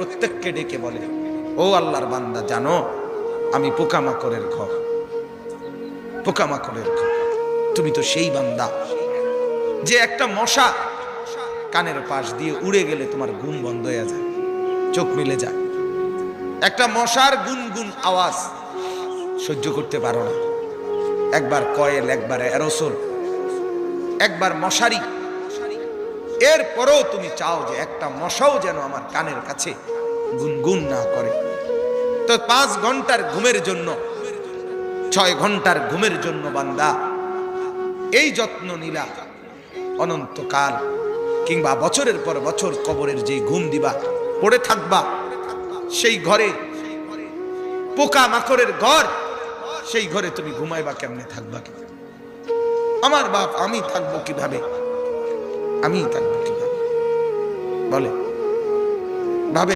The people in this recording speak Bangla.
প্রত্যেককে ডেকে বলে, ও আল্লাহর বান্দা, জানো আমি পোকামাকড়ের ঘর, পোকামাকড়ের ঘর। তুমি তো সেই বান্দা যে একটা মশা কানের পাশ দিয়ে উড়ে গেলে তোমার ঘুম বন্ধ হয়ে যায়, চোখ মিলে যায়। একটা মশার গুনগুন আওয়াজ সহ্য করতে পারো না। একবার কয়েল, একবার অ্যারোসোল, একবার মশারি, এরপরেও তুমি চাও যে একটা মশাও যেন আমার কানের কাছে গুনগুন না করে। তো 5 ঘন্টার ঘুমের জন্য, 6 ঘন্টার ঘুমের জন্য বান্দা এই যত্ন নিলা, অনন্তকাল কিংবা বছরের পর বছর কবরের যে ঘুম দিবা, পড়ে থাকবা সেই ঘরে, পোকা মাকড়ের ঘর, সেই ঘরে তুমি ঘুমাইবা কেমনে, থাকবা কি? আমার বাপ, আমি থাকবো কিভাবে? আমি থাকবো কিভাবে বলে ভাবে?